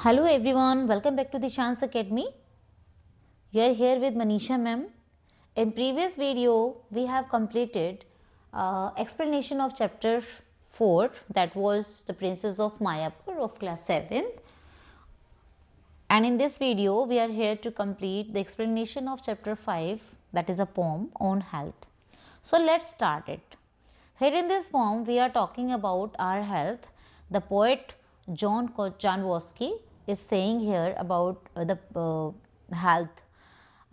Hello everyone, welcome back to the Chance Academy. We are here with Manisha ma'am. In previous video, we have completed explanation of chapter 4, that was the Princess of Mayapur of class 7th. And in this video, we are here to complete the explanation of chapter 5, that is a poem on health. So let's start it. Here in this poem, we are talking about our health. The poet John Jankowski is saying here about the health,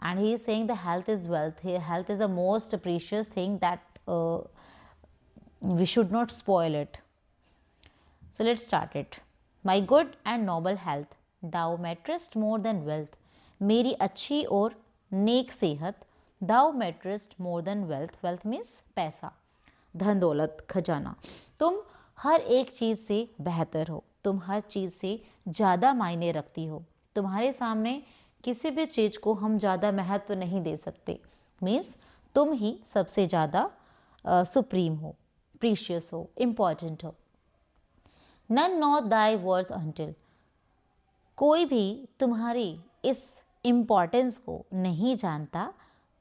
and he is saying the health is wealth. Health is the most precious thing that we should not spoil it. So let's start it. My good and noble health, thou matterest more than wealth. मेरी अच्छी और नेक सेहत, thou matterest more than wealth. Wealth means पैसा, धन दौलत, खजाना. तुम हर एक चीज़ से बेहतर हो, तुम हर चीज़ से ज़्यादा मायने रखती हो. तुम्हारे सामने किसी भी चीज़ को हम ज़्यादा महत्व नहीं दे सकते. मीन्स तुम ही सबसे ज़्यादा सुप्रीम हो, प्रीशियस हो, इम्पॉर्टेंट हो. None know thy worth until, कोई भी तुम्हारी इस इम्पोर्टेंस को नहीं जानता.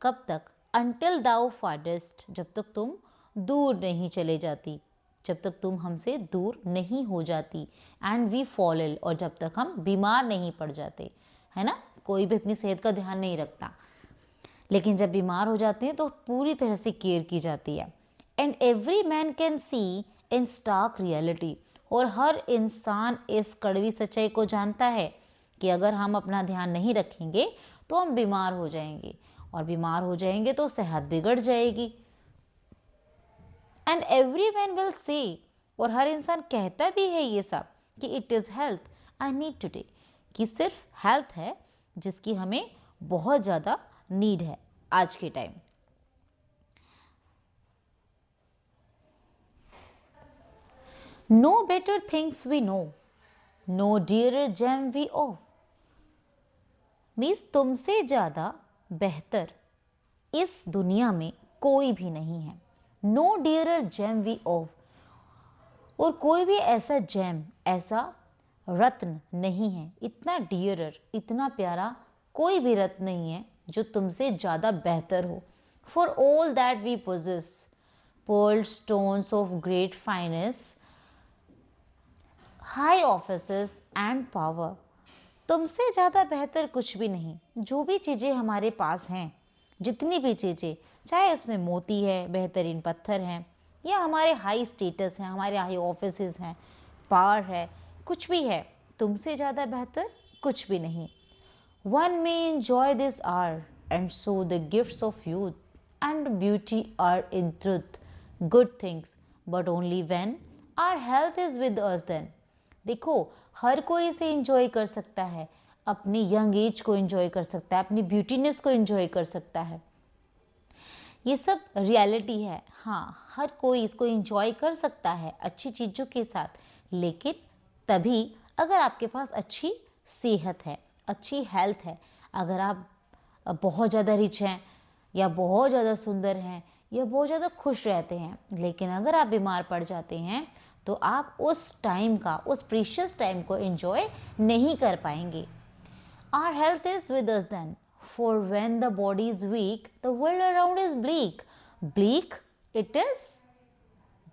कब तक? Until thou farthest, जब तक तुम दूर नहीं चले जाती, जब तक तुम हमसे दूर नहीं हो जाती. एंड वी fall ill, और जब तक हम बीमार नहीं पड़ जाते, है ना. कोई भी अपनी सेहत का ध्यान नहीं रखता, लेकिन जब बीमार हो जाते हैं तो पूरी तरह से केयर की जाती है. And every man can see in stark reality, और हर इंसान इस कड़वी सच्चाई को जानता है कि अगर हम अपना ध्यान नहीं रखेंगे तो हम बीमार हो जाएंगे, और बीमार हो जाएंगे तो सेहत बिगड़ जाएगी. And every man will say, और हर इंसान कहता भी है ये सब कि it is health I need today, कि सिर्फ हेल्थ है जिसकी हमें बहुत ज़्यादा नीड है आज के time. No better things we know, no dearer gem we owe. Means तुमसे ज़्यादा बेहतर इस दुनिया में कोई भी नहीं है. No dearer gem we owe, और कोई भी ऐसा जेम, ऐसा रत्न नहीं है, इतना डियरर, इतना प्यारा कोई भी रत्न नहीं है जो तुमसे ज़्यादा बेहतर हो. For all that we possess pearl stones of great fineness, high offices and power. तुमसे ज़्यादा बेहतर कुछ भी नहीं. जो भी चीज़ें हमारे पास हैं, जितनी भी चीज़ें, चाहे उसमें मोती है, बेहतरीन पत्थर हैं, या हमारे हाई स्टेटस हैं, हमारे हाई ऑफिसेस हैं, पावर है, कुछ भी है, तुमसे ज़्यादा बेहतर कुछ भी नहीं. One may enjoy this hour and so the gifts of youth and beauty are in truth good things, but only when our health is with us then. देखो, हर कोई इसे इंजॉय कर सकता है, अपनी यंग एज को इंजॉय कर सकता है, अपनी ब्यूटीनेस को इंजॉय कर सकता है. ये सब रियलिटी है. हाँ, हर कोई इसको इंजॉय कर सकता है अच्छी चीज़ों के साथ, लेकिन तभी अगर आपके पास अच्छी सेहत है, अच्छी हेल्थ है. अगर आप बहुत ज़्यादा रिच हैं, या बहुत ज़्यादा सुंदर हैं, या बहुत ज़्यादा खुश रहते हैं, लेकिन अगर आप बीमार पड़ जाते हैं तो आप उस टाइम का, उस प्रीशियस टाइम को एंजॉय नहीं कर पाएंगे. Our health is with us then, for when the body is weak, the world around is bleak. Bleak, it is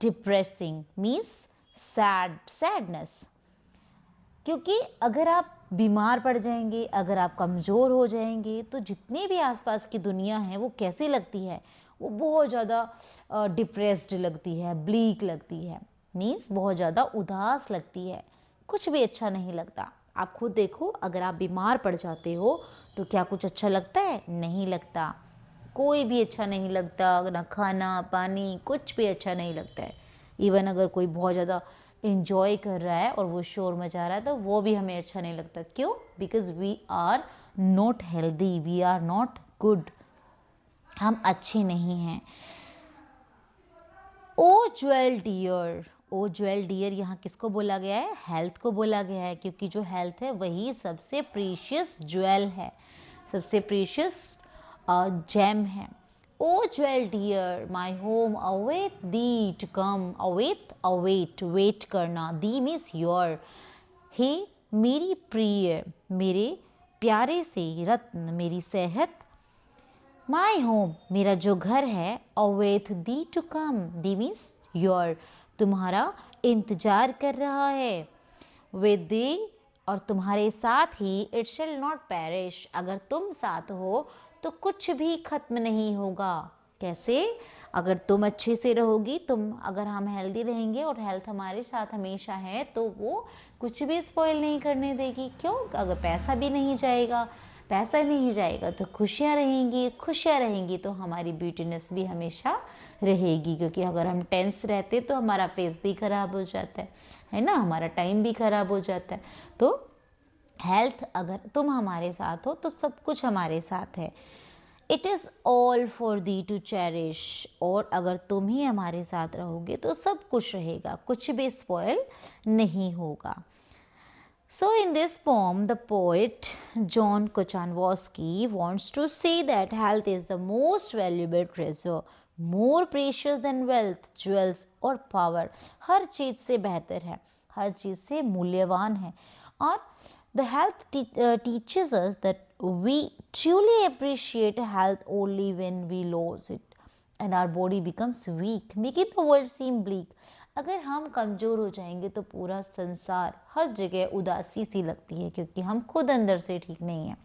depressing, means sadness. क्योंकि अगर आप बीमार पड़ जाएंगे, अगर आप कमज़ोर हो जाएंगे, तो जितनी भी आसपास की दुनिया है वो कैसी लगती है, वो बहुत ज़्यादा डिप्रेस्ड लगती है, ब्लीक लगती है. मीन्स बहुत ज़्यादा उदास लगती है, कुछ भी अच्छा नहीं लगता. आप खुद देखो, अगर आप बीमार पड़ जाते हो तो क्या कुछ अच्छा लगता है? नहीं लगता. कोई भी अच्छा नहीं लगता, ना खाना पानी कुछ भी अच्छा नहीं लगता है. इवन अगर कोई बहुत ज़्यादा इंजॉय कर रहा है और वो शोर मचा रहा है तो वो भी हमें अच्छा नहीं लगता. क्यों? Because we are not healthy, we are not good, हम अच्छे नहीं हैं. Oh jewel dear, oh jewel dear यहाँ किसको बोला गया है? हेल्थ को बोला गया है, क्योंकि जो हेल्थ है वही सबसे प्रीशियस ज्वेल है, सबसे प्रीशियस जेम है. O jewel dear my home await thee to come. Await, await, wait करना. Thee means your. ही मेरी प्रिय, मेरे प्यारे से रत्न, मेरी सेहत, माई होम, मेरा जो घर है, await thee to come, thee means your, तुम्हारा इंतजार कर रहा है, विद दी, और तुम्हारे साथ ही, इट शेल नॉट पेरिश, अगर तुम साथ हो तो कुछ भी खत्म नहीं होगा। कैसे? अगर तुम अच्छे से रहोगी, अगर हम हेल्दी रहेंगे और हेल्थ हमारे साथ हमेशा है, तो वो कुछ भी स्पॉइल नहीं करने देगी। क्यों? अगर पैसा भी नहीं जाएगा, पैसा नहीं जाएगा तो खुशियाँ रहेंगी, खुशियाँ रहेंगी तो हमारी ब्यूटीनेस भी हमेशा रहेगी। क्योंकि अगर हम टेंस रहते तो हमारा फेस भी खराब हो जाता है ना, हमारा टाइम भी खराब हो जाता है। तो हेल्थ, अगर तुम हमारे साथ हो तो सब कुछ हमारे साथ है। It is all for the to cherish, और अगर तुम ही हमारे साथ रहोगे तो सब कुछ रहेगा, कुछ भी स्पॉइल नहीं होगा। So in this poem, the poet John Kochanowski wants to say that health is the most valuable treasure, more precious than wealth, jewels और power। हर चीज़ से बेहतर है, हर चीज़ से मूल्यवान है। और the health teaches us that we truly appreciate health only when we lose it and our body becomes weak, making the world seem bleak। अगर हम कमज़ोर हो जाएंगे तो पूरा संसार, हर जगह उदासी सी लगती है, क्योंकि हम खुद अंदर से ठीक नहीं हैं।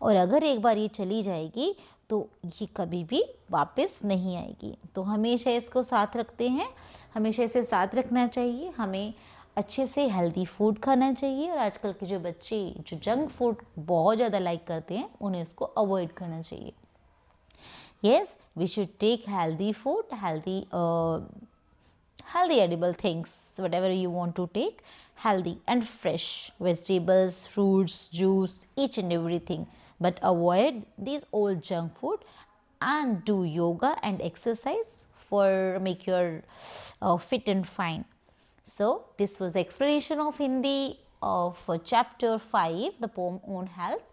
और अगर एक बार ये चली जाएगी तो ये कभी भी वापस नहीं आएगी। तो हमेशा इसको साथ रखते हैं, हमेशा इसे साथ रखना चाहिए। हमें अच्छे से हेल्दी फूड खाना चाहिए, और आजकल के जो बच्चे जो जंक फूड बहुत ज़्यादा लाइक करते हैं, उन्हें उसको अवॉइड करना चाहिए। Yes, we should take healthy food, healthy edible things, whatever you want to take, healthy and fresh vegetables, fruits, juice, each and everything. But avoid these old junk food and do yoga and exercise for make your fit and fine. So this was explanation of Hindi of chapter 5, the poem on health.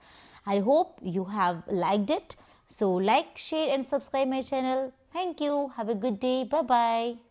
I hope you have liked it. So like, share and subscribe my channel. Thank you. Have a good day. Bye bye.